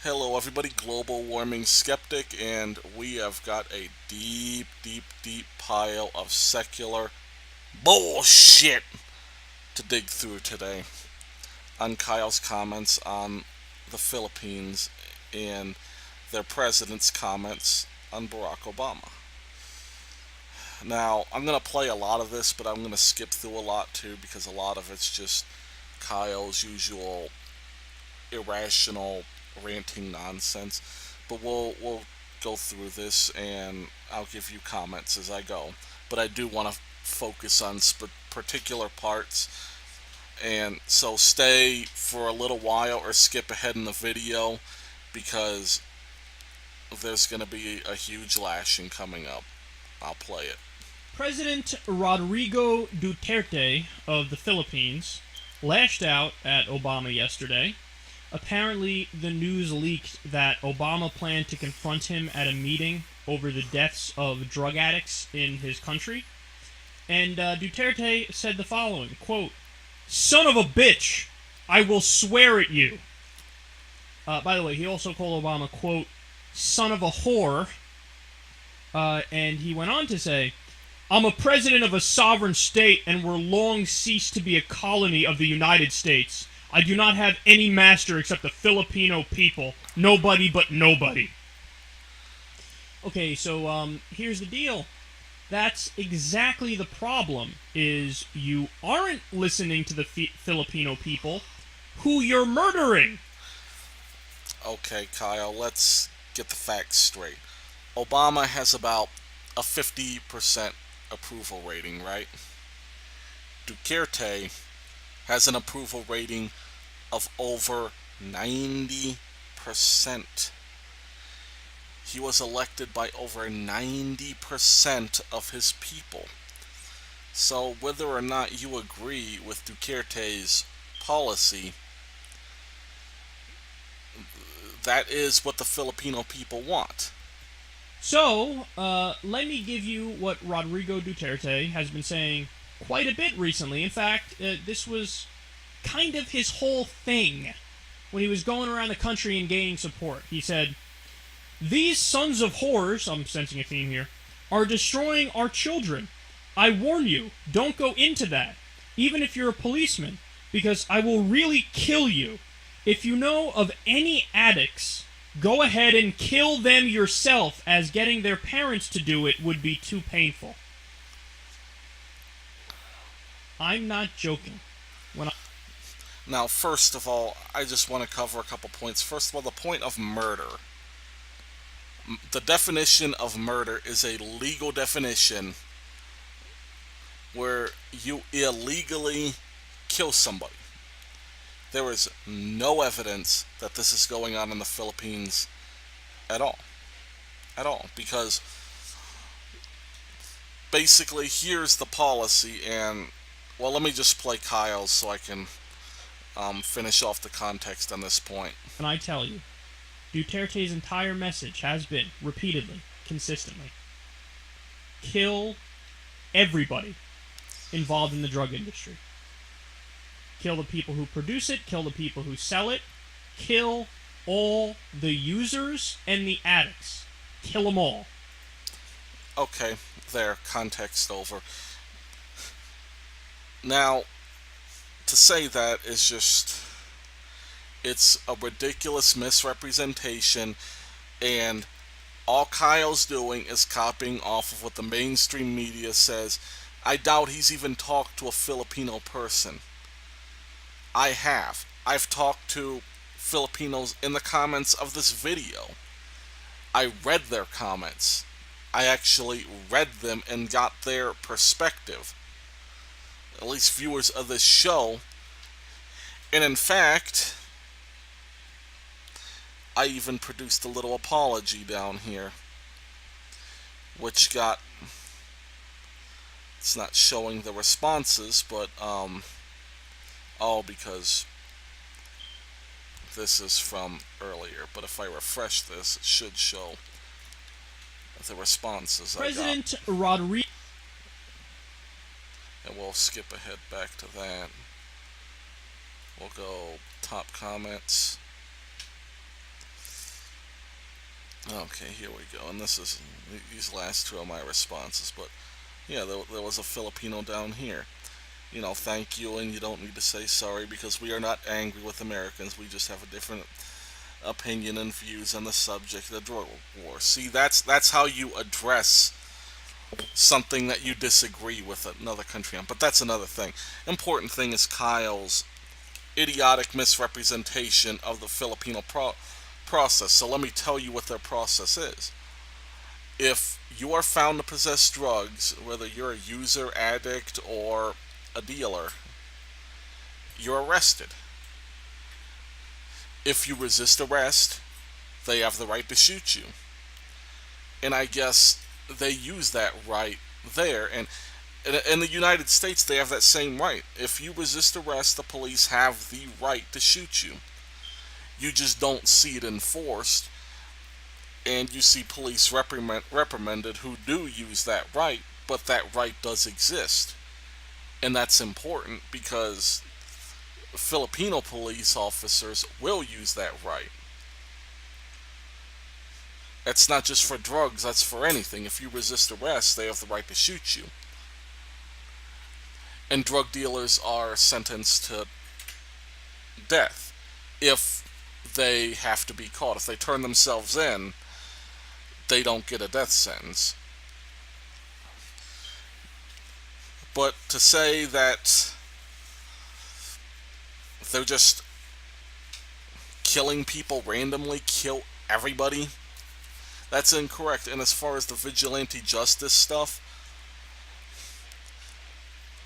Hello, everybody, global warming skeptic, and we have got a deep, deep, deep pile of secular bullshit to dig through today on Kyle's comments on the Philippines and their president's comments on Barack Obama. Now, I'm going to play a lot of this, but I'm going to skip through a lot too because a lot of it's just Kyle's usual irrational ranting nonsense. But we'll go through this and I'll give you comments as I go. But I do want to focus on particular parts, and so stay for a little while or skip ahead in the video because there's going to be a huge lashing coming up. I'll play it. President Rodrigo Duterte of the Philippines lashed out at Obama yesterday. Apparently, the news leaked that Obama planned to confront him at a meeting over the deaths of drug addicts in his country. And Duterte said the following, quote, "Son of a bitch, I will swear at you." By the way, he also called Obama, quote, "son of a whore." And he went on to say, "I'm a president of a sovereign state and will long cease to be a colony of the United States. I do not have any master except the Filipino people. Nobody but nobody." Okay, so here's the deal. That's exactly the problem, is you aren't listening to the Filipino people who you're murdering. Okay, Kyle, let's get the facts straight. Obama has about a 50% approval rating, right? Duterte has an approval rating of over 90%. He was elected by over 90% of his people. So whether or not you agree with Duterte's policy, that is what the Filipino people want. So, let me give you what Rodrigo Duterte has been saying quite a bit recently. In fact, this was kind of his whole thing when he was going around the country and gaining support. He said, "These sons of whores," I'm sensing a theme here, "are destroying our children. I warn you, don't go into that, even if you're a policeman, because I will really kill you. If you know of any addicts, go ahead and kill them yourself, as getting their parents to do it would be too painful." I'm not joking. Now, first of all, I just want to cover a couple points. First of all, the point of murder. The definition of murder is a legal definition where you illegally kill somebody. There is no evidence that this is going on in the Philippines at all. At all. Because basically, here's the policy, and, well, let me just play Kyle's so I can finish off the context on this point. And I tell you, Duterte's entire message has been, repeatedly, consistently, kill everybody involved in the drug industry. Kill the people who produce it, kill the people who sell it, kill all the users and the addicts. Kill them all. Okay, there, context over. Now, to say that is just, it's a ridiculous misrepresentation, and all Kyle's doing is copying off of what the mainstream media says. I doubt he's even talked to a Filipino person. I have. I've talked to Filipinos in the comments of this video. I read their comments. I actually read them and got their perspective. At least viewers of this show. And in fact, I even produced a little apology down here, which got, it's not showing the responses, but because this is from earlier. But if I refresh this, it should show the responses President Rodrigo. And we'll skip ahead back to that. We'll go top comments. Okay, here we go. And this is these last two are my responses. But yeah, there was a Filipino down here. Thank you, and you don't need to say sorry because we are not angry with Americans. We just have a different opinion and views on the subject of the drug war. See, that's how you address something that you disagree with another country on. But that's another thing. Important thing is Kyle's idiotic misrepresentation of the Filipino process. So let me tell you what their process is. If you are found to possess drugs, whether you're a user, addict, or a dealer, you're arrested. If you resist arrest, they have the right to shoot you. And I guess they use that right there. And in the United States, they have that same right. If you resist arrest, the police have the right to shoot you. You just don't see it enforced, and you see police reprimanded who do use that right, but that right does exist. And that's important because Filipino police officers will use that right. That's not just for drugs, that's for anything. If you resist arrest, they have the right to shoot you. And drug dealers are sentenced to death if they have to be caught. If they turn themselves in, they don't get a death sentence. But to say that they're just killing people randomly, kill everybody, that's incorrect. And as far as the vigilante justice stuff,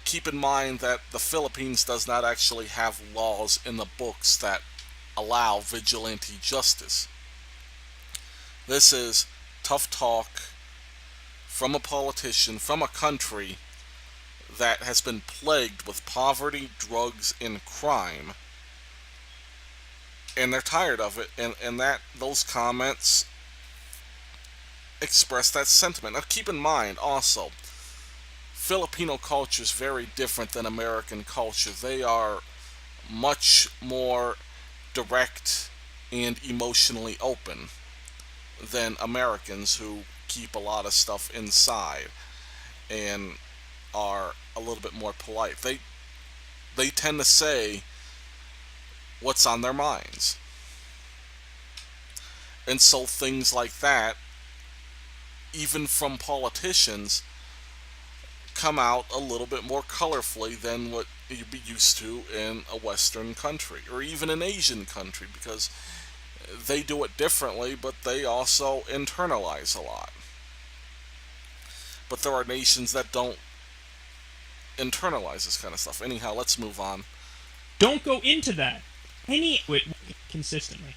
keep in mind that the Philippines does not actually have laws in the books that allow vigilante justice. This is tough talk from a politician from a country that has been plagued with poverty, drugs, and crime. And they're tired of it, and that those comments express that sentiment. Now keep in mind also, Filipino culture is very different than American culture. They are much more direct and emotionally open than Americans who keep a lot of stuff inside and are a little bit more polite. They tend to say what's on their minds. And so things like that, even from politicians, come out a little bit more colorfully than what you'd be used to in a Western country or even an Asian country, because they do it differently, but they also internalize a lot. But there are nations that don't internalize this kind of stuff. Anyhow, let's move on. Don't go into that. Consistently.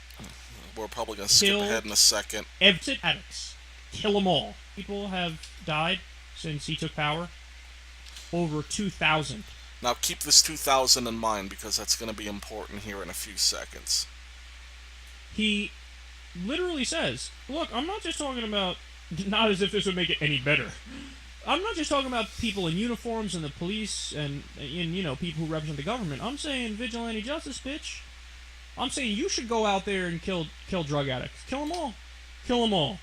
We're probably going to skip ahead in a second. Addicts. Kill them all. People have died since he took power. Over 2,000. Now keep this 2,000 in mind because that's going to be important here in a few seconds. He literally says, look, I'm not just talking about, not as if this would make it any better. I'm not just talking about people in uniforms and the police and people who represent the government. I'm saying vigilante justice, bitch. I'm saying you should go out there and kill drug addicts. Kill them all. Kill them all.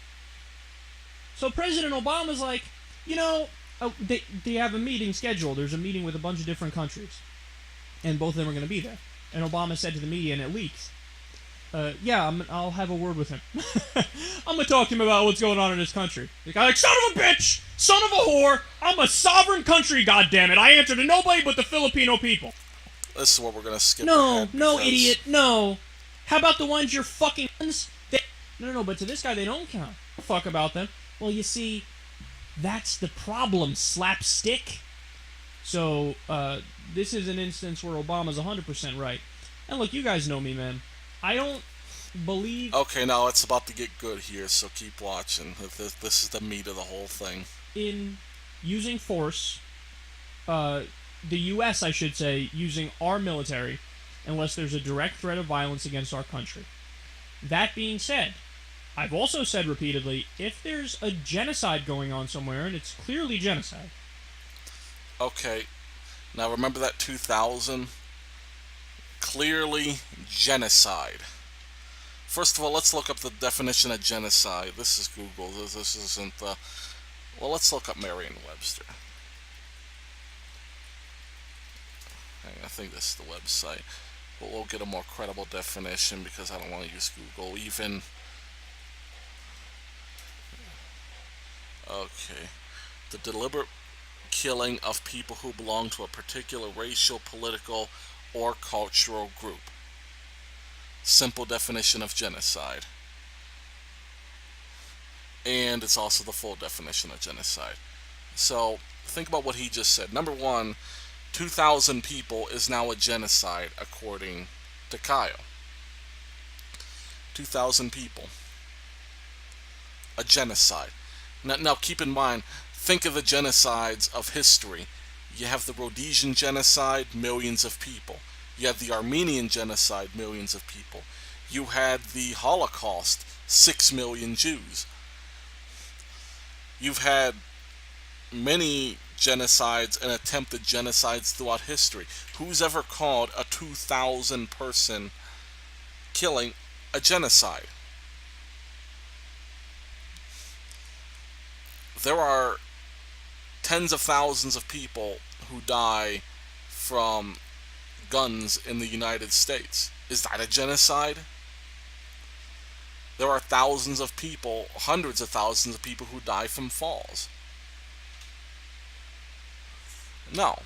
So President Obama's like, they have a meeting scheduled. There's a meeting with a bunch of different countries. And both of them are going to be there. And Obama said to the media, and it leaks, I'll have a word with him. I'm going to talk to him about what's going on in his country. The guy's like, son of a bitch! Son of a whore! I'm a sovereign country, goddammit! I answer to nobody but the Filipino people. This is what we're going to skip ahead. No, idiot, no. How about the ones you're fucking... No, but to this guy, they don't count. Fuck about them. Well, you see, that's the problem, slapstick. So, this is an instance where Obama's 100% right. And look, you guys know me, man. I don't believe... Okay, now it's about to get good here, so keep watching. This is the meat of the whole thing. In using force, the U.S., I should say, using our military, unless there's a direct threat of violence against our country. That being said, I've also said repeatedly, if there's a genocide going on somewhere, and it's clearly genocide... Okay, now remember that 2000? Clearly genocide. First of all, let's look up the definition of genocide. This is Google. This isn't the. Well, let's look up Merriam-Webster. I think this is the website. But we'll get a more credible definition because I don't want to use Google. Even. Okay. The deliberate killing of people who belong to a particular racial, political, or cultural group. Simple definition of genocide. And it's also the full definition of genocide. So, think about what he just said. Number one, 2,000 people is now a genocide, according to Kyle. 2,000 people. A genocide. Now, keep in mind, think of the genocides of history. You have the Rhodesian genocide, millions of people. You have the Armenian genocide, millions of people. You had the Holocaust, 6 million Jews. You've had many genocides and attempted genocides throughout history. Who's ever called a 2,000 person killing a genocide? There are tens of thousands of people who die from guns in the United States. Is that a genocide? There are thousands of people, hundreds of thousands of people who die from falls. No.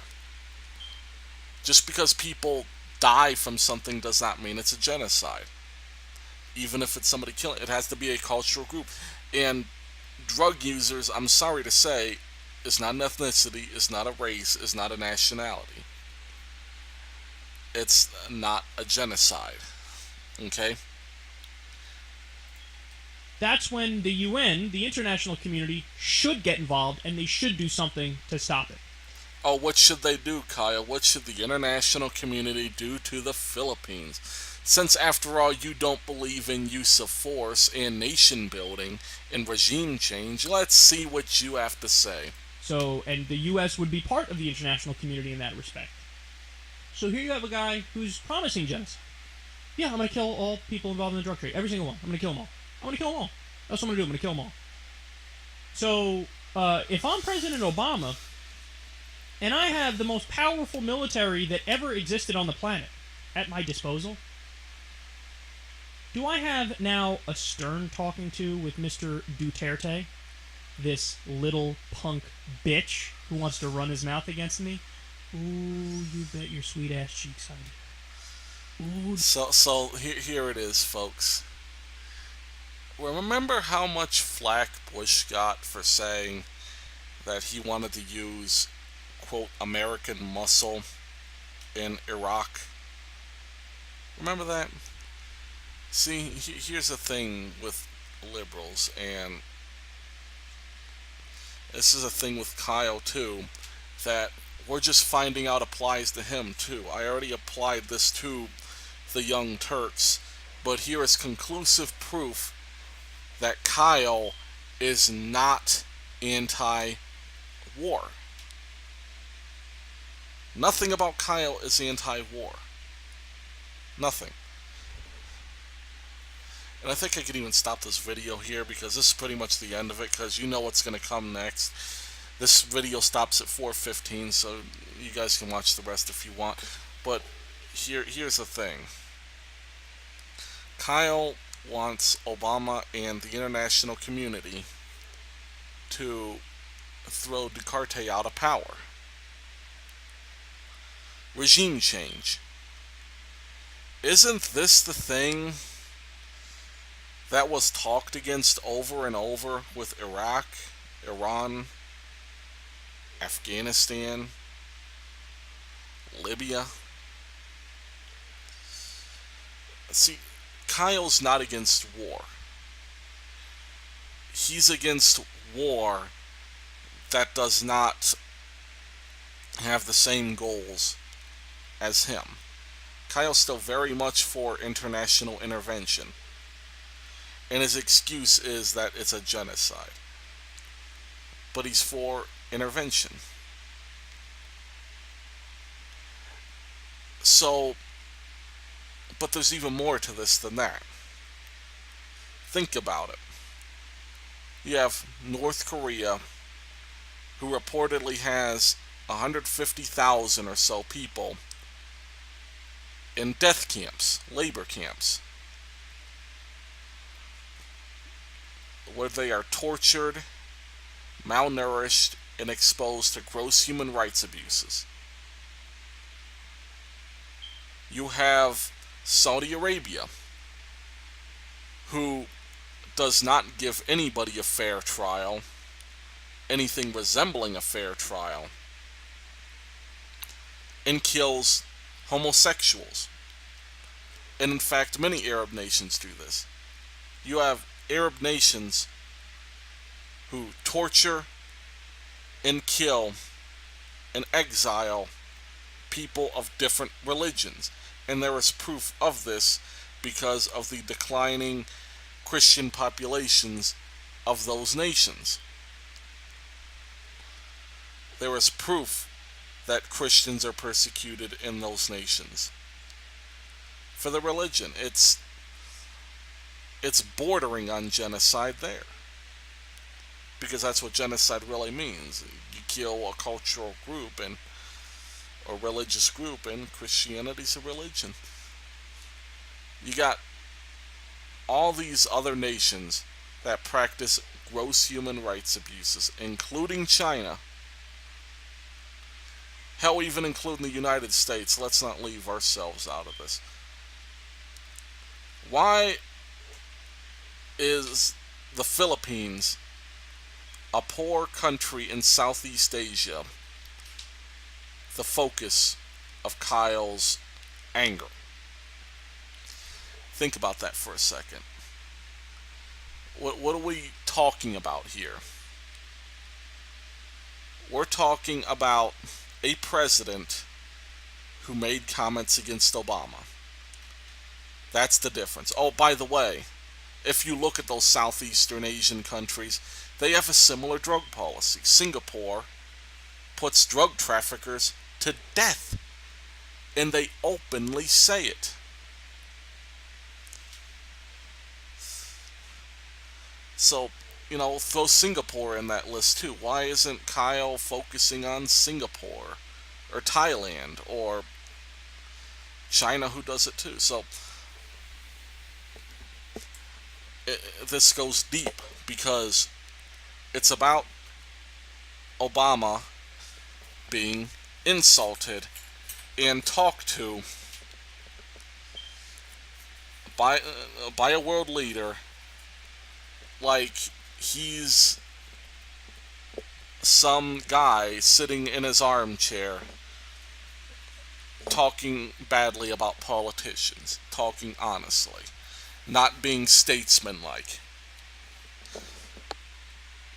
Just because people die from something does not mean it's a genocide. Even if it's somebody killing, it has to be a cultural group. And drug users, I'm sorry to say, is not an ethnicity, is not a race, is not a nationality. It's not a genocide. Okay? That's when the UN, the international community, should get involved and they should do something to stop it. Oh, what should they do, Kyle? What should the international community do to the Philippines? Since, after all, you don't believe in use of force and nation building and regime change, let's see what you have to say. So, and the U.S. would be part of the international community in that respect. So here you have a guy who's promising genocide. Yeah, I'm going to kill all people involved in the drug trade. Every single one. I'm going to kill them all. I'm going to kill them all. That's what I'm going to do. I'm going to kill them all. So, if I'm President Obama, and I have the most powerful military that ever existed on the planet at my disposal, do I have now a stern talking to with Mr. Duterte, this little punk bitch who wants to run his mouth against me? Ooh, you bet your sweet ass cheeks I do. Ooh. So here it is, folks. Remember how much flack Bush got for saying that he wanted to use, quote, American muscle in Iraq? Remember that? See, here's the thing with liberals, and this is a thing with Kyle too, that we're just finding out applies to him too. I already applied this to the Young Turks, but here is conclusive proof that Kyle is not anti-war. Nothing about Kyle is anti-war. Nothing. And I think I can even stop this video here because this is pretty much the end of it, because you know what's going to come next. This video stops at 4:15, so you guys can watch the rest if you want. But here's the thing. Kyle wants Obama and the international community to throw Duterte out of power. Regime change. Isn't this the thing that was talked against over and over with Iraq, Iran, Afghanistan, Libya? See, Kyle's not against war. He's against war that does not have the same goals as him. Kyle's still very much for international intervention. And his excuse is that it's a genocide. But he's for intervention. So, but there's even more to this than that. Think about it. You have North Korea, who reportedly has 150,000 or so people in death camps, labor camps, where they are tortured, malnourished, and exposed to gross human rights abuses. You have Saudi Arabia, who does not give anybody a fair trial, anything resembling a fair trial, and kills homosexuals. And in fact, many Arab nations do this. You have Arab nations who torture and kill and exile people of different religions. And there is proof of this because of the declining Christian populations of those nations. There is proof that Christians are persecuted in those nations for the religion. It's bordering on genocide there, because that's what genocide really means. You kill a cultural group and a religious group, and Christianity's a religion. You got all these other nations that practice gross human rights abuses, including China. Hell, even including the United States. Let's not leave ourselves out of this. Why is the Philippines, a poor country in Southeast Asia, the focus of Kyle's anger? Think about that for a second. What are we talking about here? We're talking about a president who made comments against Obama. That's the difference. Oh, by the way, if you look at those Southeastern Asian countries, they have a similar drug policy. Singapore puts drug traffickers to death, and they openly say it. So, throw Singapore in that list too. Why isn't Kyle focusing on Singapore or Thailand or China, who does it too? So, this goes deep because it's about Obama being insulted and talked to by a world leader like he's some guy sitting in his armchair talking badly about politicians, talking honestly, not being statesmanlike.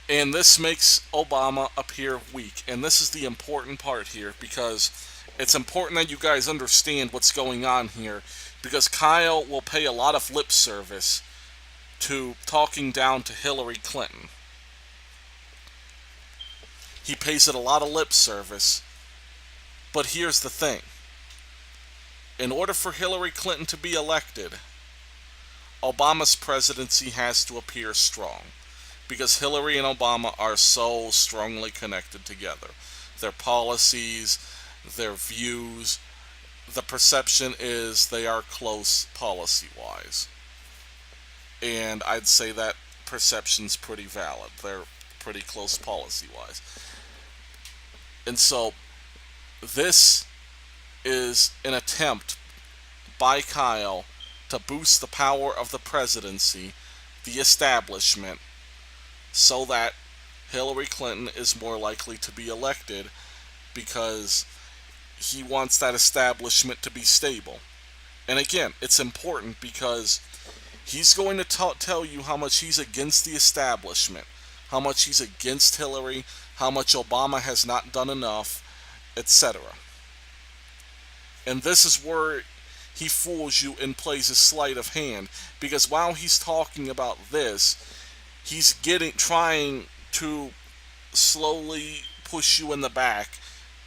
And this makes Obama appear weak. And this is the important part here, because it's important that you guys understand what's going on here, because Kyle will pay a lot of lip service to talking down to Hillary Clinton. He pays it a lot of lip service. But here's the thing. In order for Hillary Clinton to be elected, Obama's presidency has to appear strong, because Hillary and Obama are so strongly connected together. Their policies, their views, the perception is they are close policy-wise. And I'd say that perception's pretty valid. They're pretty close policy-wise. And so, this is an attempt by Kyle to boost the power of the presidency, the establishment, so that Hillary Clinton is more likely to be elected, because he wants that establishment to be stable. And again, it's important because he's going to tell you how much he's against the establishment, how much he's against Hillary, how much Obama has not done enough, etc. And this is where he fools you and plays a sleight of hand, because while he's talking about this, he's trying to slowly push you in the back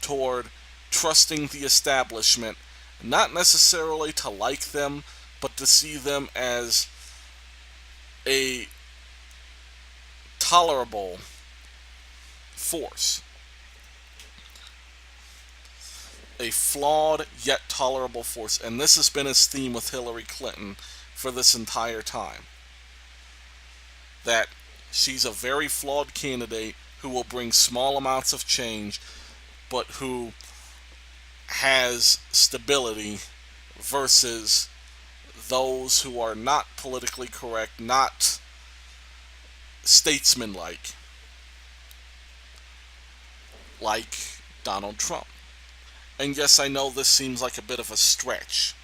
toward trusting the establishment, not necessarily to like them, but to see them as a tolerable force, a flawed yet tolerable force. And this has been his theme with Hillary Clinton for this entire time. That she's a very flawed candidate who will bring small amounts of change, but who has stability versus those who are not politically correct, not statesmanlike, like Donald Trump. And yes, I know this seems like a bit of a stretch,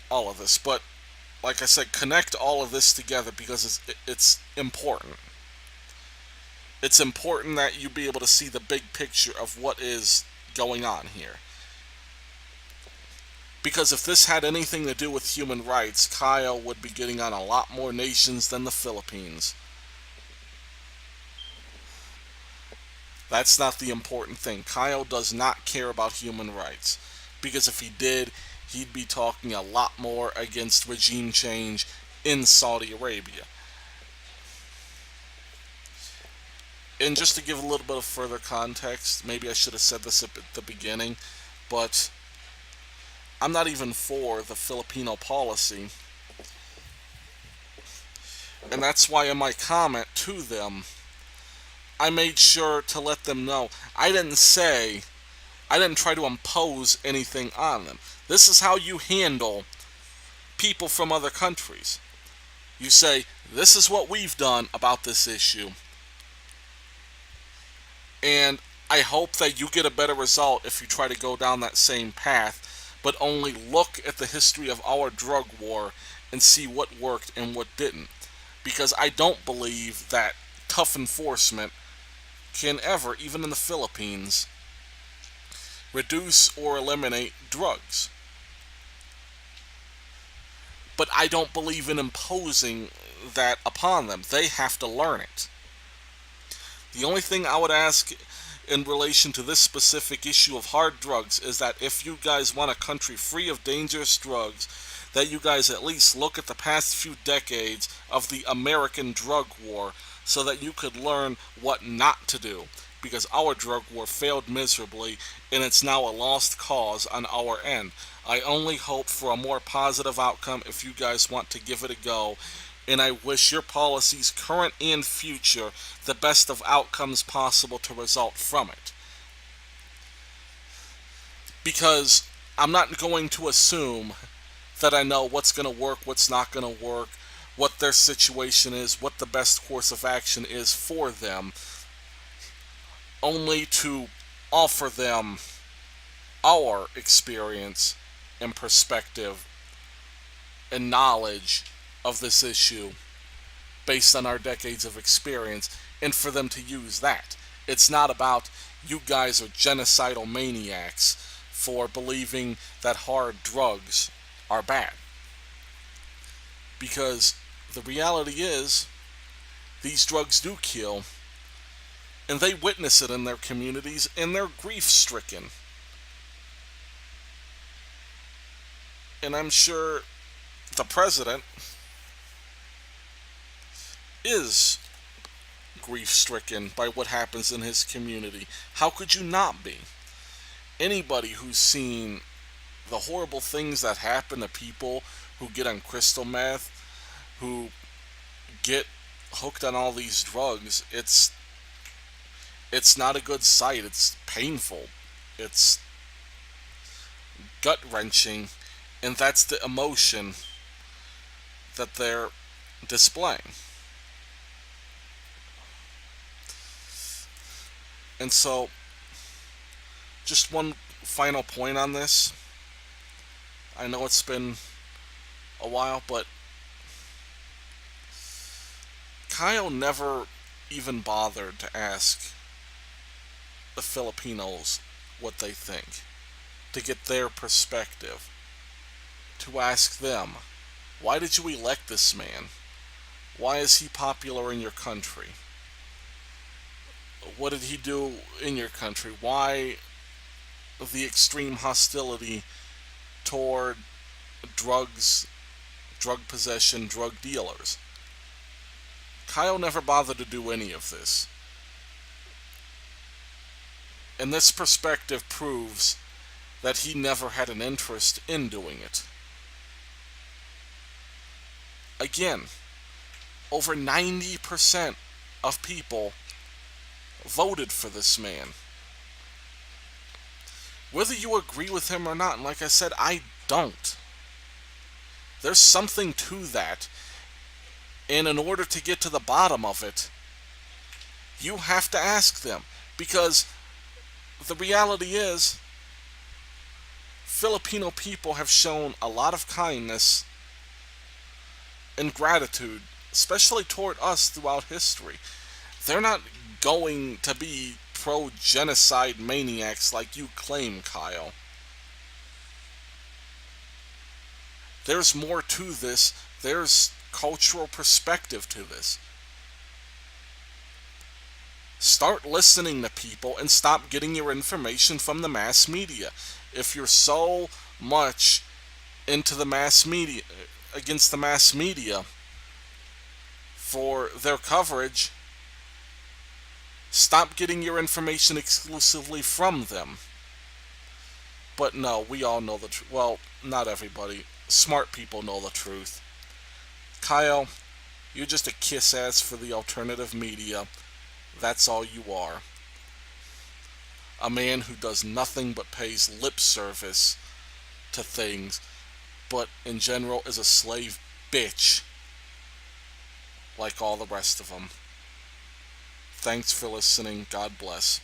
all of this, but like I said, connect all of this together because it's important. It's important that you be able to see the big picture of what is going on here. Because if this had anything to do with human rights, Kyle would be getting on a lot more nations than the Philippines. That's not the important thing. Kyle does not care about human rights. Because if he did, he'd be talking a lot more against regime change in Saudi Arabia. And just to give a little bit of further context, maybe I should have said this at the beginning, but I'm not even for the Filipino policy. And that's why in my comment to them, I made sure to let them know I didn't try to impose anything on them. This is how you handle people from other countries. You say, this is what we've done about this issue. And I hope that you get a better result if you try to go down that same path, but only look at the history of our drug war and see what worked and what didn't. Because I don't believe that tough enforcement can ever, even in the Philippines, reduce or eliminate drugs. But I don't believe in imposing that upon them. They have to learn it. The only thing I would ask in relation to this specific issue of hard drugs is that if you guys want a country free of dangerous drugs, that you guys at least look at the past few decades of the American drug war so that you could learn what not to do. Because our drug war failed miserably and it's now a lost cause on our end. I only hope for a more positive outcome if you guys want to give it a go. And I wish your policies, current and future, the best of outcomes possible to result from it. Because I'm not going to assume that I know what's going to work, what's not going to work, what their situation is, what the best course of action is for them, only to offer them our experience and perspective and knowledge of this issue based on our decades of experience, and for them to use that. It's not about you guys are genocidal maniacs for believing that hard drugs are bad. Because the reality is, these drugs do kill, and they witness it in their communities, and they're grief-stricken. And I'm sure the president is grief-stricken by what happens in his community. How could you not be? Anybody who's seen the horrible things that happen to people who get on crystal meth, who get hooked on all these drugs, it's not a good sight. It's painful. It's gut-wrenching, and that's the emotion that they're displaying. And so, just one final point on this. I know it's been a while, but Kyle never even bothered to ask the Filipinos what they think, to get their perspective, to ask them, why did you elect this man? Why is he popular in your country? What did he do in your country? Why the extreme hostility toward drugs drug possession, drug dealers. Kyle never bothered to do any of this. And this perspective proves that he never had an interest in doing it. Again, over 90% of people voted for this man. Whether you agree with him or not, and like I said, I don't. There's something to that. And in order to get to the bottom of it, you have to ask them. Because the reality is, Filipino people have shown a lot of kindness and gratitude, especially toward us throughout history. They're not going to be pro-genocide maniacs like you claim, Kyle. There's more to this. There's cultural perspective to this. Start listening to people and stop getting your information from the mass media. If you're so much into the mass media, against the mass media for their coverage, stop getting your information exclusively from them. But no, we all know the truth. Well, not everybody. Smart people know the truth. Kyle, you're just a kiss ass for the alternative media. That's all you are. A man who does nothing but pays lip service to things, but in general is a slave bitch like all the rest of them. Thanks for listening. God bless.